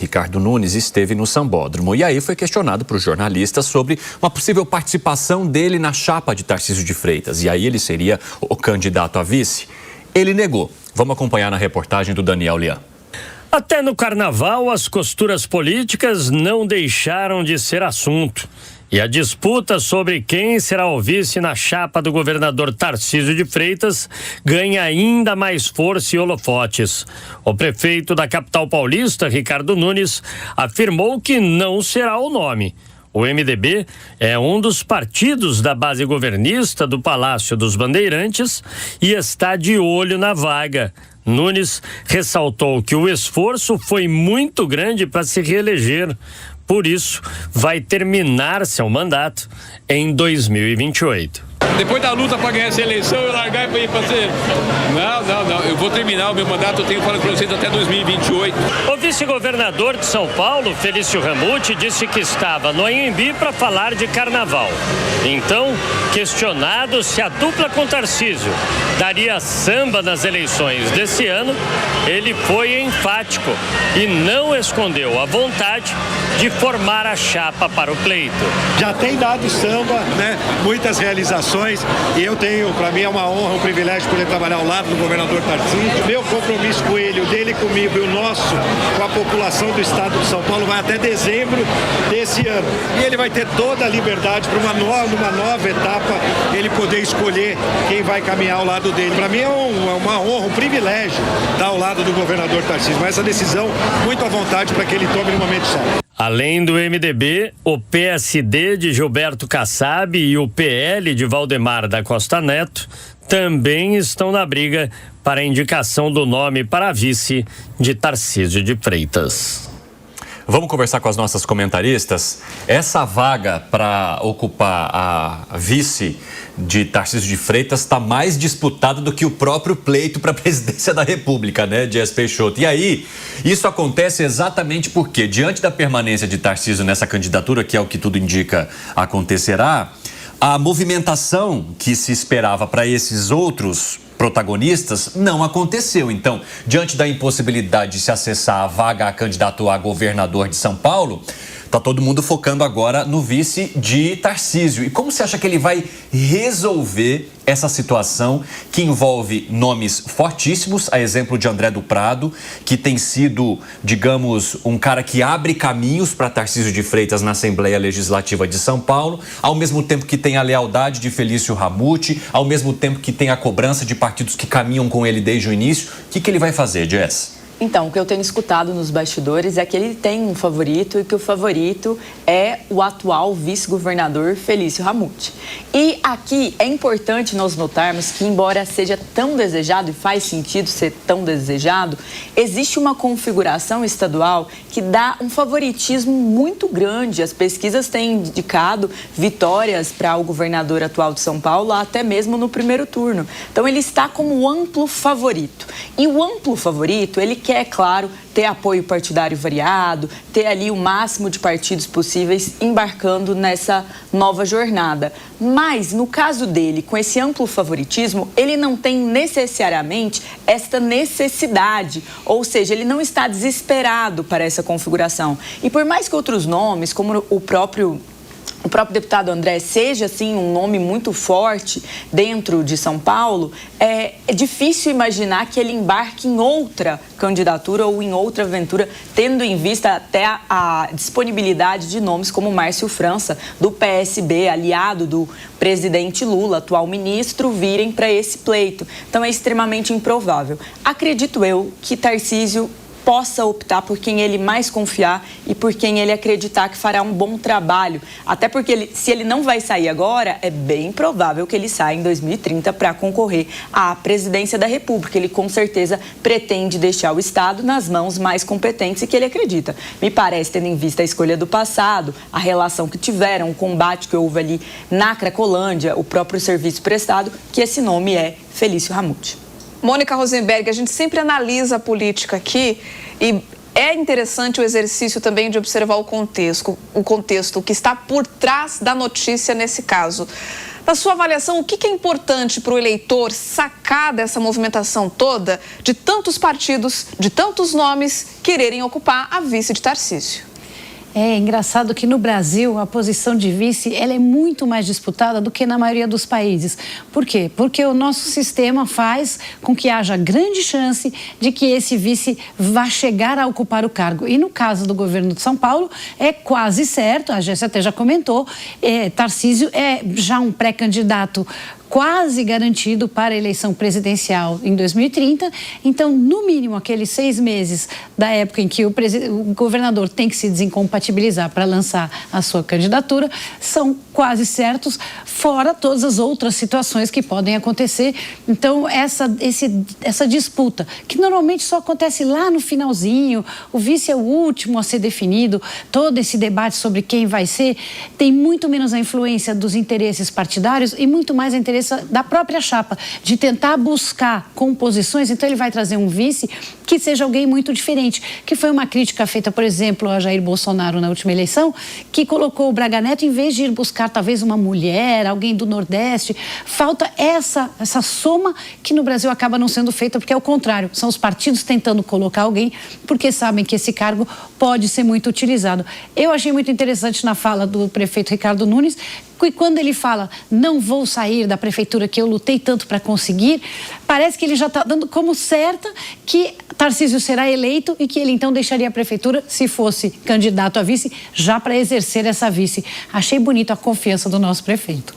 Ricardo Nunes esteve no Sambódromo e aí foi questionado por jornalistas sobre uma possível participação dele na chapa de Tarcísio de Freitas. E aí ele seria o candidato a vice. Ele negou. Vamos acompanhar na reportagem do Daniel Lian. Até no carnaval, as costuras políticas não deixaram de ser assunto. E a disputa sobre quem será o vice na chapa do governador Tarcísio de Freitas ganha ainda mais força e holofotes. O prefeito da capital paulista, Ricardo Nunes, afirmou que não será o nome. O MDB é um dos partidos da base governista do Palácio dos Bandeirantes e está de olho na vaga. Nunes ressaltou que o esforço foi muito grande para se reeleger. Por isso, vai terminar seu mandato em 2028. Depois da luta para ganhar essa eleição, eu largar para ir para ser... Não. Eu vou terminar o meu mandato, eu tenho falado para vocês até 2028. O vice-governador de São Paulo, Felício Ramute, disse que estava no Anhembi para falar de carnaval. Então, questionado se a dupla com Tarcísio daria samba nas eleições desse ano, ele foi enfático e não escondeu a vontade de formar a chapa para o pleito. Já tem dado samba, né? Muitas realizações. E eu tenho, para mim é uma honra, um privilégio poder trabalhar ao lado do governador Tarcísio. Meu compromisso com ele, o dele comigo e o nosso com a população do estado de São Paulo vai até dezembro desse ano. E ele vai ter toda a liberdade para uma nova etapa, ele poder escolher quem vai caminhar ao lado dele. Para mim é uma honra, um privilégio estar ao lado do governador Tarcísio. Mas essa decisão, muito à vontade para que ele tome no momento certo. Além do MDB, o PSD de Gilberto Kassab e o PL de Valdemar da Costa Neto também estão na briga para a indicação do nome para vice de Tarcísio de Freitas. Vamos conversar com as nossas comentaristas. Essa vaga para ocupar a vice de Tarcísio de Freitas está mais disputada do que o próprio pleito para a presidência da República, né, Dias Peixoto? E aí, isso acontece exatamente porque, diante da permanência de Tarcísio nessa candidatura, que é o que tudo indica acontecerá, a movimentação que se esperava para esses outros protagonistas não aconteceu. Então, diante da impossibilidade de se acessar a vaga a candidato a governador de São Paulo, tá todo mundo focando agora no vice de Tarcísio. E como você acha que ele vai resolver essa situação que envolve nomes fortíssimos, a exemplo de André do Prado, que tem sido, digamos, um cara que abre caminhos para Tarcísio de Freitas na Assembleia Legislativa de São Paulo, ao mesmo tempo que tem a lealdade de Felício Ramute, ao mesmo tempo que tem a cobrança de partidos que caminham com ele desde o início. O que ele vai fazer, Jess? Então, o que eu tenho escutado nos bastidores é que ele tem um favorito e que o favorito é o atual vice-governador Felício Ramute. E aqui é importante nós notarmos que, embora seja tão desejado, e faz sentido ser tão desejado, existe uma configuração estadual que dá um favoritismo muito grande. As pesquisas têm indicado vitórias para o governador atual de São Paulo, até mesmo no primeiro turno. Então, ele está como o amplo favorito. E o amplo favorito, ele quer, é claro, ter apoio partidário variado, ter ali o máximo de partidos possíveis embarcando nessa nova jornada. Mas, no caso dele, com esse amplo favoritismo, ele não tem necessariamente esta necessidade, ou seja, ele não está desesperado para essa configuração. E por mais que outros nomes, como o próprio deputado André seja, assim, um nome muito forte dentro de São Paulo, é difícil imaginar que ele embarque em outra candidatura ou em outra aventura, tendo em vista até a disponibilidade de nomes como Márcio França, do PSB, aliado do presidente Lula, atual ministro, virem para esse pleito. Então, é extremamente improvável. Acredito eu que Tarcísio possa optar por quem ele mais confiar e por quem ele acreditar que fará um bom trabalho. Até porque se ele não vai sair agora, é bem provável que ele saia em 2030 para concorrer à presidência da República. Ele com certeza pretende deixar o Estado nas mãos mais competentes e que ele acredita. Me parece, tendo em vista a escolha do passado, a relação que tiveram, o combate que houve ali na Cracolândia, o próprio serviço prestado, que esse nome é Felício Ramute. Mônica Rosenberg, a gente sempre analisa a política aqui e é interessante o exercício também de observar o contexto que está por trás da notícia nesse caso. Na sua avaliação, o que é importante para o eleitor sacar dessa movimentação toda de tantos partidos, de tantos nomes quererem ocupar a vice de Tarcísio? É engraçado que no Brasil a posição de vice ela é muito mais disputada do que na maioria dos países. Por quê? Porque o nosso sistema faz com que haja grande chance de que esse vice vá chegar a ocupar o cargo. E no caso do governo de São Paulo é quase certo, a Jéssica até já comentou, Tarcísio é já um pré-candidato quase garantido para a eleição presidencial em 2030. Então, no mínimo, aqueles 6 meses da época em que o governador tem que se desincompatibilizar para lançar a sua candidatura são quase certos, fora todas as outras situações que podem acontecer. Então, essa disputa, que normalmente só acontece lá no finalzinho, o vice é o último a ser definido, todo esse debate sobre quem vai ser, tem muito menos a influência dos interesses partidários e muito mais a interesse da própria chapa, de tentar buscar composições. Então ele vai trazer um vice que seja alguém muito diferente, que foi uma crítica feita, por exemplo, a Jair Bolsonaro na última eleição, que colocou o Braga Neto, em vez de ir buscar talvez uma mulher, alguém do Nordeste. Falta essa soma que no Brasil acaba não sendo feita, porque é o contrário, são os partidos tentando colocar alguém, porque sabem que esse cargo pode ser muito utilizado. Eu achei muito interessante na fala do prefeito Ricardo Nunes, que quando ele fala, não vou sair da prefeitura que eu lutei tanto para conseguir, parece que ele já está dando como certa que Tarcísio será eleito e que ele então deixaria a prefeitura, se fosse candidato a vice, já para exercer essa vice. Achei bonito a confiança do nosso prefeito.